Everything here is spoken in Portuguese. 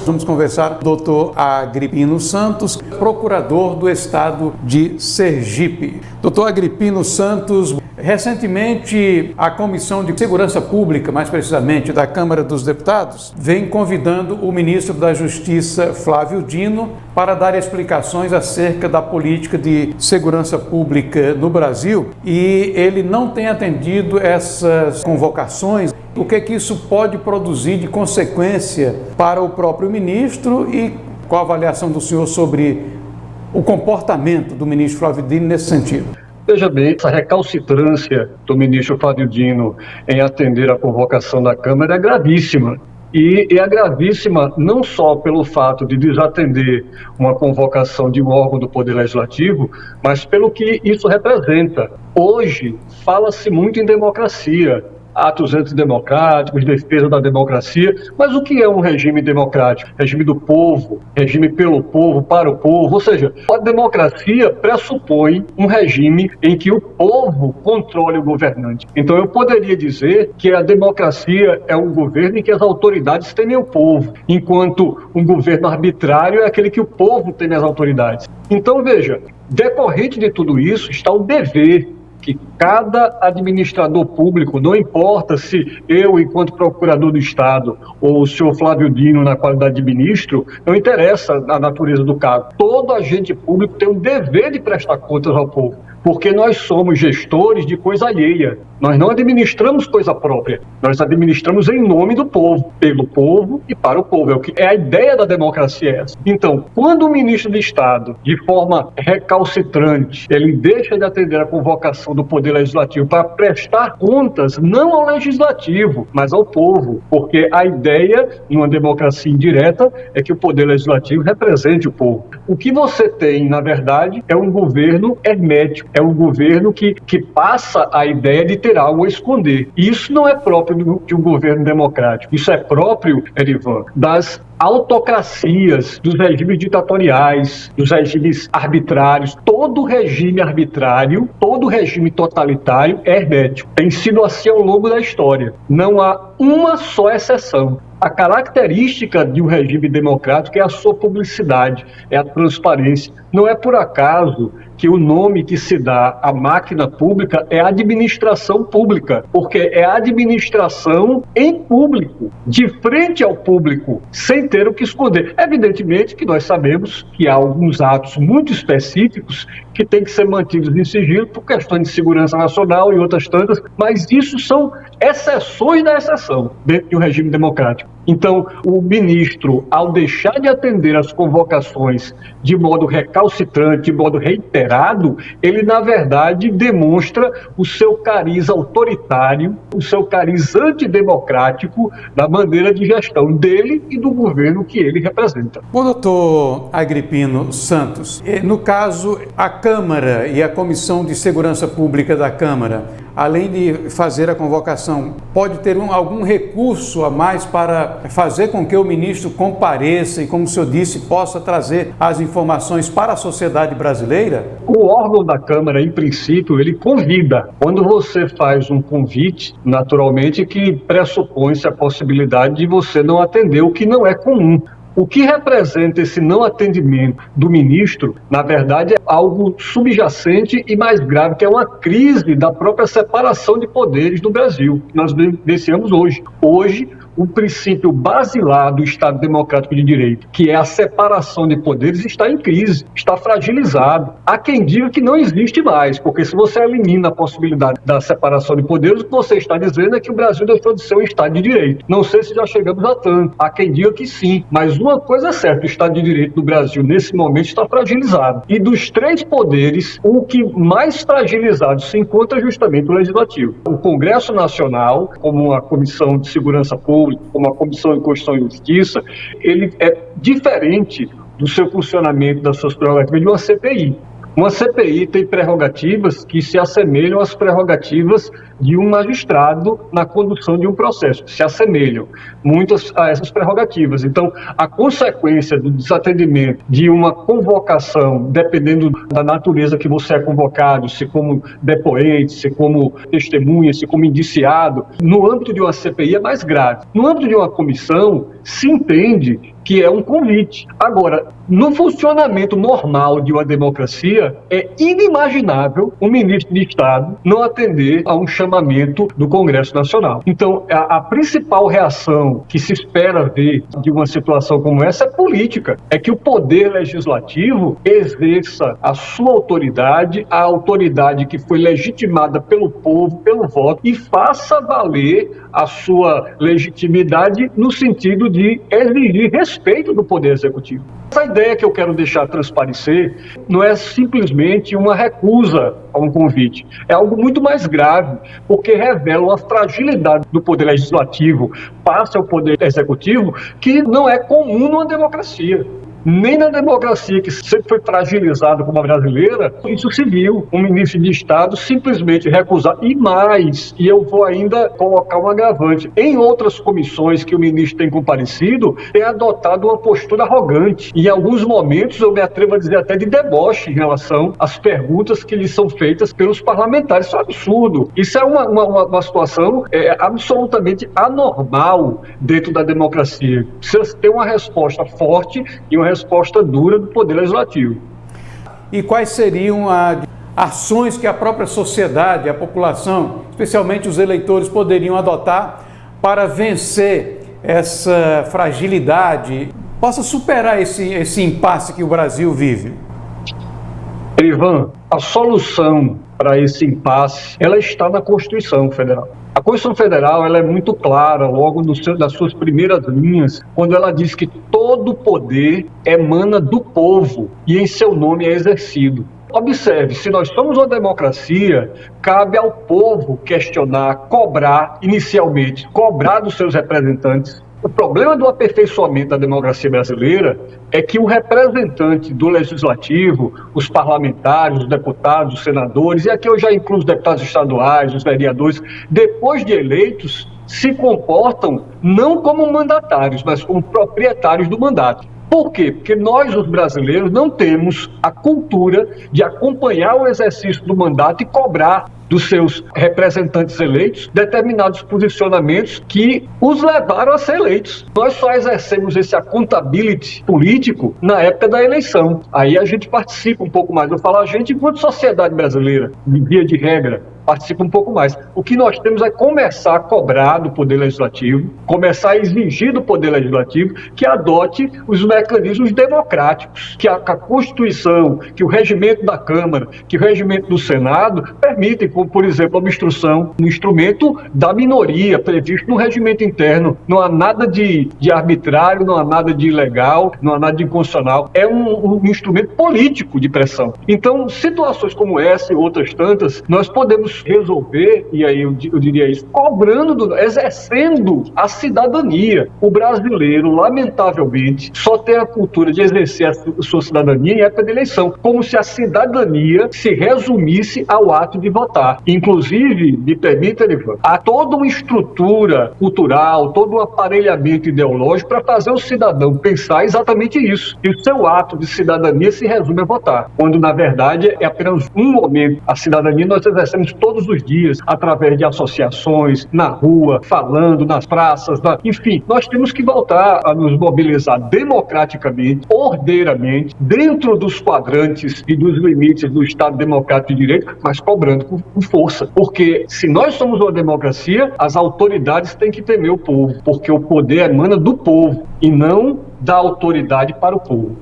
Vamos conversar com o doutor Agripino Santos, procurador do estado de Sergipe. Doutor Agripino Santos, recentemente a Comissão de Segurança Pública, mais precisamente da Câmara dos Deputados, vem convidando o ministro da Justiça, Flávio Dino, para dar explicações acerca da política de segurança pública no Brasil, e ele não tem atendido essas convocações. O que é que isso pode produzir de consequência para o próprio ministro e qual a avaliação do senhor sobre o comportamento do ministro Flávio Dino nesse sentido? Veja bem, essa recalcitrância do ministro Flávio Dino em atender a convocação da Câmara é gravíssima. E é gravíssima não só pelo fato de desatender uma convocação de um órgão do Poder Legislativo, mas pelo que isso representa. Hoje, fala-se muito em democracia, atos antidemocráticos, defesa da democracia, mas o que é um regime democrático? Regime do povo, regime pelo povo, para o povo, ou seja, a democracia pressupõe um regime em que o povo controle o governante. Então eu poderia dizer que a democracia é um governo em que as autoridades temem o povo, enquanto um governo arbitrário é aquele que o povo teme as autoridades. Então veja, decorrente de tudo isso está o dever que cada administrador público, não importa se eu, enquanto procurador do Estado, ou o senhor Flávio Dino, na qualidade de ministro, não interessa a natureza do cargo. Todo agente público tem o dever de prestar contas ao povo, porque nós somos gestores de coisa alheia. Nós não administramos coisa própria, nós administramos em nome do povo, pelo povo e para o povo. É a ideia da democracia é essa. Então, quando o ministro de Estado, de forma recalcitrante, ele deixa de atender a convocação do Poder Legislativo para prestar contas não ao Legislativo, mas ao povo, porque a ideia, numa democracia indireta, é que o Poder Legislativo represente o povo. O que você tem, na verdade, é um governo hermético, é um governo que passa a ideia de ter algo a esconder. E isso não é próprio de um governo democrático. Isso é próprio, Erivan, das autocracias, dos regimes ditatoriais, dos regimes arbitrários. Todo regime arbitrário, todo regime totalitário é hermético. Tem sido assim ao longo da história. Não há uma só exceção. A característica de um regime democrático é a sua publicidade, é a transparência. Não é por acaso que o nome que se dá à máquina pública é administração pública, porque é a administração em público, de frente ao público, sem ter o que esconder. Evidentemente que nós sabemos que há alguns atos muito específicos que têm que ser mantidos em sigilo por questões de segurança nacional e outras tantas, mas isso são exceções da exceção dentro de um regime democrático. Então, o ministro, ao deixar de atender às convocações de modo recalcitrante, de modo reiterado, ele, na verdade, demonstra o seu cariz autoritário, o seu cariz antidemocrático da maneira de gestão dele e do governo que ele representa. Bom, doutor Agripino Santos, no caso, a Câmara e a Comissão de Segurança Pública da Câmara, além de fazer a convocação, pode ter algum recurso a mais para fazer com que o ministro compareça e, como o senhor disse, possa trazer as informações para a sociedade brasileira? O órgão da Câmara, em princípio, ele convida. Quando você faz um convite, naturalmente que pressupõe-se a possibilidade de você não atender, o que não é comum. O que representa esse não atendimento do ministro, na verdade, é algo subjacente e mais grave, que é uma crise da própria separação de poderes no Brasil, que nós vivenciamos hoje. Hoje, o princípio basilar do Estado Democrático de Direito, que é a separação de poderes, está em crise, está fragilizado. Há quem diga que não existe mais, porque se você elimina a possibilidade da separação de poderes, o que você está dizendo é que o Brasil deixou de ser um Estado de Direito. Não sei se já chegamos a tanto. Há quem diga que sim, mas uma coisa é certa, o Estado de Direito do Brasil, nesse momento, está fragilizado. E dos três poderes, o que mais fragilizado se encontra é justamente o Legislativo. O Congresso Nacional, como a Comissão de Segurança Pública, como a Comissão de Constituição e Justiça, ele é diferente do seu funcionamento, das suas prerrogativas de uma CPI. Uma CPI tem prerrogativas que se assemelham às prerrogativas de um magistrado na condução de um processo, se assemelham muito a essas prerrogativas. Então, a consequência do desatendimento de uma convocação, dependendo da natureza que você é convocado, se como depoente, se como testemunha, se como indiciado, no âmbito de uma CPI é mais grave. No âmbito de uma comissão, se entende que é um convite. Agora, no funcionamento normal de uma democracia, é inimaginável um ministro de Estado não atender a um chamamento do Congresso Nacional. Então, a principal reação que se espera ver de uma situação como essa é política. É que o Poder Legislativo exerça a sua autoridade, a autoridade que foi legitimada pelo povo, pelo voto, e faça valer a sua legitimidade no sentido de exigir respeito do Poder Executivo. Essa ideia que eu quero deixar transparecer não é simplesmente uma recusa a um convite. É algo muito mais grave, porque revela uma fragilidade do Poder Legislativo face ao Poder Executivo que não é comum numa democracia. Nem na democracia, que sempre foi fragilizada como a brasileira, isso se viu. Um ministro de Estado simplesmente recusar. E mais, e eu vou ainda colocar um agravante, em outras comissões que o ministro tem comparecido, tem adotado uma postura arrogante. E em alguns momentos, eu me atrevo a dizer até de deboche em relação às perguntas que lhes são feitas pelos parlamentares. Isso é um absurdo. Isso é uma situação absolutamente anormal dentro da democracia. Precisa ter uma resposta forte e uma resposta dura do Poder Legislativo. E quais seriam as ações que a própria sociedade, a população, especialmente os eleitores, poderiam adotar para vencer essa fragilidade, possa superar esse impasse que o Brasil vive? Ivan, a solução para esse impasse, ela está na Constituição Federal. A Constituição Federal ela é muito clara, logo das suas primeiras linhas, quando ela diz que todo poder emana do povo e em seu nome é exercido. Observe, se nós somos uma democracia, cabe ao povo questionar, cobrar, inicialmente, cobrar dos seus representantes. O problema do aperfeiçoamento da democracia brasileira é que o representante do legislativo, os parlamentares, os deputados, os senadores, e aqui eu já incluo os deputados estaduais, os vereadores, depois de eleitos, se comportam não como mandatários, mas como proprietários do mandato. Por quê? Porque nós, os brasileiros, não temos a cultura de acompanhar o exercício do mandato e cobrar dos seus representantes eleitos determinados posicionamentos que os levaram a ser eleitos. Nós só exercemos esse accountability político na época da eleição. Aí a gente participa um pouco mais. Eu falo a gente enquanto sociedade brasileira, de via de regra, participa um pouco mais. O que nós temos é começar a cobrar do Poder Legislativo, começar a exigir do Poder Legislativo que adote os mecanismos democráticos, que a Constituição, que o regimento da Câmara, que o regimento do Senado permitem, como, por exemplo, a obstrução, um instrumento da minoria previsto no regimento interno. Não há nada de arbitrário, não há nada de ilegal, não há nada de inconstitucional. É um instrumento político de pressão. Então, situações como essa e outras tantas, nós podemos resolver, e aí eu diria isso, exercendo a cidadania. O brasileiro, lamentavelmente, só tem a cultura de exercer a sua cidadania em época de eleição, como se a cidadania se resumisse ao ato de votar. Inclusive, me permita, Ivan, há toda uma estrutura cultural, todo um aparelhamento ideológico para fazer o cidadão pensar exatamente isso. E o seu ato de cidadania se resume a votar, quando na verdade é apenas um momento. A cidadania nós exercemos todos os dias, através de associações, na rua, falando, nas praças, enfim, nós temos que voltar a nos mobilizar democraticamente, ordeiramente, dentro dos quadrantes e dos limites do Estado Democrático de Direito, mas cobrando com força. Porque se nós somos uma democracia, as autoridades têm que temer o povo, porque o poder emana do povo e não da autoridade para o povo.